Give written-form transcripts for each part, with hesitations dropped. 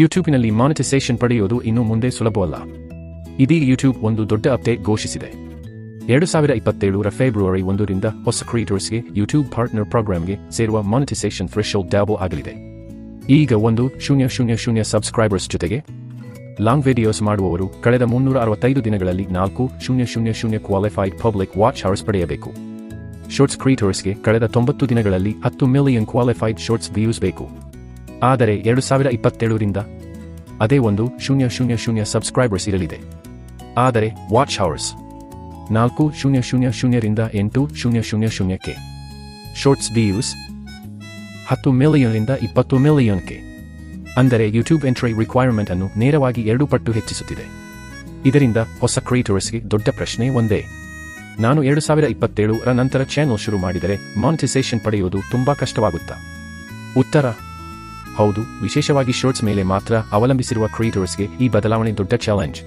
ಯೂಟ್ಯೂಬ್ನಲ್ಲಿ ಮಾನಿಟೈಸೇಷನ್ ಪಡೆಯೋದು ಇನ್ನು ಮುಂದೆ ಸುಲಭವಲ್ಲ. ಇದೀಗ ಯೂಟ್ಯೂಬ್ ಒಂದು ದೊಡ್ಡ ಅಪ್ಡೇಟ್ ಘೋಷಿಸಿದೆ. 2027 ಫೆಬ್ರವರಿ 1ರಿಂದ ಹೊಸ ಕ್ರಿಯೇಟರ್ಸ್ಗೆ ಯೂಟ್ಯೂಬ್ ಪಾರ್ಟ್ನರ್ ಪ್ರೋಗ್ರಾಂಗೆ ಸೇರುವ ಮಾನಿಟೈಸೇಷನ್ ಥ್ರೆಶೋಲ್ಡ್ ಡಬಲ್ ಆಗಲಿದೆ. ಈಗ 1,000 ಸಬ್ಸ್ಕ್ರೈಬರ್ಸ್ ಜೊತೆಗೆ ಲಾಂಗ್ ವಿಡಿಯೋಸ್ ಮಾಡುವವರು ಕಳೆದ 365 ದಿನಗಳಲ್ಲಿ 4,000 ಕ್ವಾಲಿಫೈಡ್ ಪಬ್ಲಿಕ್ ವಾಚ್ ಅವರ್ಸ್ ಪಡೆಯಬೇಕು. ಶಾರ್ಟ್ಸ್ ಕ್ರಿಯೇಟರ್ಸ್ಗೆ ಕಳೆದ 90 ದಿನಗಳಲ್ಲಿ 10 ಮಿಲಿಯನ್ ಕ್ವಾಲಿಫೈಡ್ ಶಾರ್ಟ್ಸ್ ವ್ಯೂಸ್ ಬೇಕು. ಆದರೆ 2027ರಿಂದ ಅದೇ 1,000 ಸಬ್ಸ್ಕ್ರೈಬರ್ಸ್ ಇರಲಿದೆ. ಆದರೆ ವಾಚ್ ಅವರ್ಸ್ 4,000ರಿಂದ 8,000ಕ್ಕೆ, ಶಾರ್ಟ್ಸ್ ವ್ಯೂಸ್ 10 ಮಿಲಿಯನ್ರಿಂದ 20 ಮಿಲಿಯನ್ಗೆ. ಅಂದರೆ ಯೂಟ್ಯೂಬ್ ಎಂಟ್ರಿ ರಿಕ್ವೈರ್ಮೆಂಟ್ ಅನ್ನು ನೇರವಾಗಿ 2 ಪಟ್ಟು ಹೆಚ್ಚಿಸುತ್ತಿದೆ. ಇದರಿಂದ ಹೊಸ ಕ್ರಿಯೇಟರ್ಸ್ಗೆ ದೊಡ್ಡ ಪ್ರಶ್ನೆ ಒಂದೇ: ನಾನು 2027ರ ನಂತರ ಚಾನೆಲ್ ಶುರು ಮಾಡಿದರೆ ಮಾನಿಟೈಸೇಷನ್ ಪಡೆಯೋದು ತುಂಬಾ ಕಷ್ಟವಾಗುತ್ತಾ? ಉತ್ತರ: ಹೌದು. ವಿಶೇಷವಾಗಿ ಶಾರ್ಟ್ಸ್ ಮೇಲೆ ಮಾತ್ರ ಅವಲಂಬಿಸಿರುವ ಕ್ರಿಯೇಟರ್ಸ್ಗೆ ಈ ಬದಲಾವಣೆ ದೊಡ್ಡ ಚಾಲೆಂಜ್.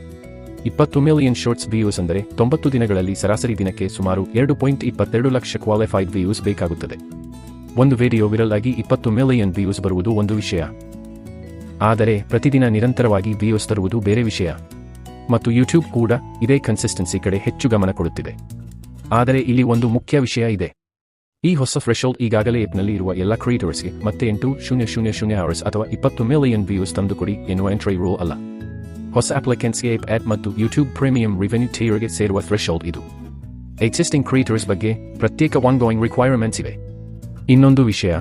20 ಮಿಲಿಯನ್ ಶಾರ್ಟ್ಸ್ ವ್ಯೂಸ್ ಅಂದರೆ 90 ದಿನಗಳಲ್ಲಿ ಸರಾಸರಿ ದಿನಕ್ಕೆ ಸುಮಾರು 2.22 ಲಕ್ಷ ಕ್ವಾಲಿಫೈಡ್ ವ್ಯೂಸ್ ಬೇಕಾಗುತ್ತದೆ. ಒಂದು ವಿಡಿಯೋ ವಿರಲ್ ಆಗಿ 20 ಮಿಲಿಯನ್ ವ್ಯೂಸ್ ಬರುವುದು ಒಂದು ವಿಷಯ, ಆದರೆ ಪ್ರತಿದಿನ ನಿರಂತರವಾಗಿ ವ್ಯೂಸ್ ತರುವುದು ಬೇರೆ ವಿಷಯ. ಮತ್ತು ಯೂಟ್ಯೂಬ್ ಕೂಡ ಇದೇ ಕನ್ಸಿಸ್ಟೆನ್ಸಿ ಕಡೆ ಹೆಚ್ಚು ಗಮನ ಕೊಡುತ್ತಿದೆ. ಆದರೆ ಇಲ್ಲಿ ಒಂದು ಮುಖ್ಯ ವಿಷಯ ಇದೆ. ಈ ಹೊಸ ಥ್ರೆಶೋಲ್ಡ್ ಈಗಾಗಲೇ ಆಪ್ನಲ್ಲಿ ಇರುವ ಎಲ್ಲ ಕ್ರಿಯೇಟರ್ಸ್ಗೆ ಮತ್ತೆ 8,000 ಅವರ್ಸ್ ಅಥವಾ 20 ಮಿಲಿಯನ್ ವ್ಯೂಸ್ ತಂದುಕೊಡಿ ಎನ್ನುವ ಎಂಟ್ರಿ ರೂಲ್ ಅಲ್ಲ. ಹೊಸ ಅಪ್ಲಿಕೆಂಟ್ಸ್ಗೆ ಆಪ್ ಮತ್ತು ಯೂಟ್ಯೂಬ್ ಪ್ರೀಮಿಯಂ ರೆವೆನ್ಯೂ ಟೈರ್ಗೆ ಸೇರುವ ಥ್ರೆಶೋಲ್ಡ್ ಇದು. ಎಕ್ಸಿಸ್ಟಿಂಗ್ ಕ್ರಿಯೇಟರ್ಸ್ ಬಗ್ಗೆ ಪ್ರತ್ಯೇಕ ಆನ್ಗೋಯಿಂಗ್ ರಿಕ್ವೈರ್ಮೆಂಟ್ಸ್ ಇವೆ. ಇನ್ನೊಂದು ವಿಷಯ,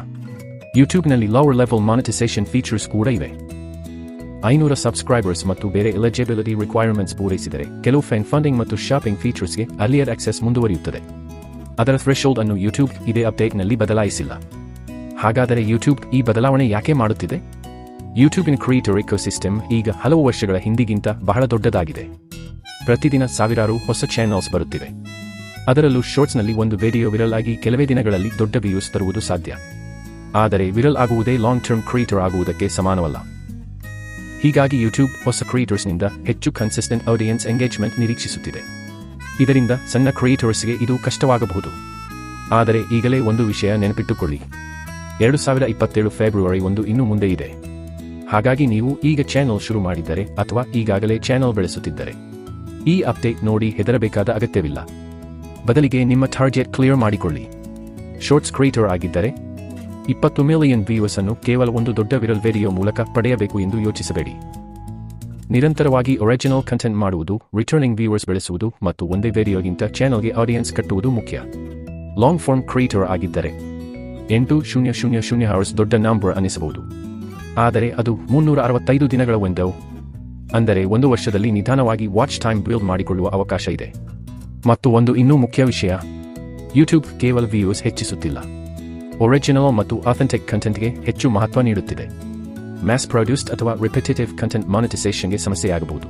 ಯೂಟ್ಯೂಬ್ನಲ್ಲಿ ಲೋವರ್ ಲೆವೆಲ್ ಮಾನಿಟೈಸೇಷನ್ ಫೀಚರ್ಸ್ ಕೂಡ ಇವೆ. 500 ಸಬ್ಸ್ಕ್ರೈಬರ್ಸ್ ಮತ್ತು ಬೇರೆ ಎಲಿಜಿಬಿಲಿಟಿ ರಿಕ್ವೈರ್ಮೆಂಟ್ಸ್ ಪೂರೈಸಿದರೆ ಕೆಲವು ಫಂಡಿಂಗ್ ಮತ್ತು ಶಾಪಿಂಗ್ ಫೀಚರ್ಸ್ಗೆ ಅರ್ಲಿಯರ್ ಆಕ್ಸೆಸ್ ಮುಂದುವರಿಯುತ್ತದೆ. ಅದರ ಥ್ರೆಶೋಲ್ಡ್ ಅನ್ನು ಯೂಟ್ಯೂಬ್ ಇದೇ ಅಪ್ಡೇಟ್ನಲ್ಲಿ ಬದಲಾಯಿಸಿಲ್ಲ. ಹಾಗಾದರೆ ಯೂಟ್ಯೂಬ್ ಈ ಬದಲಾವಣೆ ಯಾಕೆ ಮಾಡುತ್ತಿದೆ? ಯೂಟ್ಯೂಬಿನ ಕ್ರಿಯೇಟರ್ ಇಕೋಸಿಸ್ಟಮ್ ಈಗ ಹಲವು ವರ್ಷಗಳ ಹಿಂದಿಗಿಂತ ಬಹಳ ದೊಡ್ಡದಾಗಿದೆ. ಪ್ರತಿದಿನ ಸಾವಿರಾರು ಹೊಸ ಚಾನೆಲ್ಸ್ ಬರುತ್ತಿವೆ. ಅದರಲ್ಲೂ ಶಾರ್ಟ್ಸ್ನಲ್ಲಿ ಒಂದು ವಿಡಿಯೋ ವಿರಲ್ ಆಗಿ ಕೆಲವೇ ದಿನಗಳಲ್ಲಿ ದೊಡ್ಡ ವ್ಯೂಸ್ ತರುವುದು ಸಾಧ್ಯ. ಆದರೆ ವಿರಲ್ ಆಗುವುದೇ ಲಾಂಗ್ ಟರ್ಮ್ ಕ್ರಿಯೇಟರ್ ಆಗುವುದಕ್ಕೆ ಸಮಾನವಲ್ಲ. ಹೀಗಾಗಿ ಯೂಟ್ಯೂಬ್ ಹೊಸ ಕ್ರಿಯೇಟರ್ಸ್ನಿಂದ ಹೆಚ್ಚು ಕನ್ಸಿಸ್ಟೆಂಟ್ ಆಡಿಯನ್ಸ್ ಎಂಗೇಜ್ಮೆಂಟ್ ನಿರೀಕ್ಷಿಸುತ್ತಿದೆ. ಇದರಿಂದ ಸಣ್ಣ ಕ್ರಿಯೇಟರ್ಸ್ಗೆ ಇದು ಕಷ್ಟವಾಗಬಹುದು. ಆದರೆ ಈಗಲೇ ಒಂದು ವಿಷಯ ನೆನಪಿಟ್ಟುಕೊಳ್ಳಿ: 2027 ಫೆಬ್ರವರಿ 1 ಇನ್ನು ಮುಂದೆ ಇದೆ. ಹಾಗಾಗಿ ನೀವು ಈಗ ಚಾನೆಲ್ ಶುರು ಮಾಡಿದ್ದರೆ ಅಥವಾ ಈಗಾಗಲೇ ಚಾನೆಲ್ ಬೆಳೆಸುತ್ತಿದ್ದರೆ ಈ ಅಪ್ಡೇಟ್ ನೋಡಿ ಹೆದರಬೇಕಾದ ಅಗತ್ಯವಿಲ್ಲ. ಬದಲಿಗೆ ನಿಮ್ಮ ಟಾರ್ಗೆಟ್ ಕ್ಲಿಯರ್ ಮಾಡಿಕೊಳ್ಳಿ. ಶಾರ್ಟ್ಸ್ ಕ್ರಿಯೇಟರ್ ಆಗಿದ್ದರೆ 20 ಮಿಲಿಯನ್ ವ್ಯೂಸ್ ಅನ್ನು ಕೇವಲ ಒಂದು ದೊಡ್ಡ ವಿರಲ್ ವಿಡಿಯೋ ಮೂಲಕ ಪಡೆಯಬೇಕು ಎಂದು ಯೋಚಿಸಬೇಡಿ. ನಿರಂತರವಾಗಿ ಒರಿಜಿನಲ್ ಕಂಟೆಂಟ್ ಮಾಡುವುದು, ರಿಟರ್ನಿಂಗ್ ವ್ಯೂವರ್ಸ್ ಬೆಳೆಸುವುದು ಮತ್ತು ಒಂದೇ ವಿಡಿಯೋಗಿಂತ ಚಾನೆಲ್ಗೆ ಆಡಿಯನ್ಸ್ ಕಟ್ಟುವುದು ಮುಖ್ಯ. ಲಾಂಗ್ ಫಾರ್ಮ್ ಕ್ರಿಯೇಟರ್ ಆಗಿದ್ದರೆ 8,000 ಅವರ್ಸ್ ದೊಡ್ಡ ನಂಬರ್ ಅನಿಸಬಹುದು, ಆದರೆ ಅದು 365 ದಿನಗಳ ವಿಂಡೋ. ಅಂದರೆ 1 ವರ್ಷದಲ್ಲಿ ನಿಧಾನವಾಗಿ ವಾಚ್ ಟೈಮ್ ಬಿಲ್ಡ್ ಮಾಡಿಕೊಳ್ಳುವ ಅವಕಾಶ ಇದೆ. ಮತ್ತು ಒಂದು ಇನ್ನೂ ಮುಖ್ಯ ವಿಷಯ, ಯೂಟ್ಯೂಬ್ ಕೇವಲ ವ್ಯೂಸ್ ಹೆಚ್ಚಿಸುತ್ತಿಲ್ಲ, ಒರಿಜಿನಲ್ ಮತ್ತು ಅಥೆಂಟಿಕ್ ಕಂಟೆಂಟ್ಗೆ ಹೆಚ್ಚು ಮಹತ್ವ ನೀಡುತ್ತಿದೆ. ಮ್ಯಾಸ್ ಪ್ರೊಡ್ಯೂಸ್ಡ್ ಅಥವಾ ರಿಪಿಟೇಟಿವ್ ಕಂಟೆಂಟ್ ಮಾನಿಟೈಸೇಷನ್ಗೆ ಸಮಸ್ಯೆಯಾಗಬಹುದು.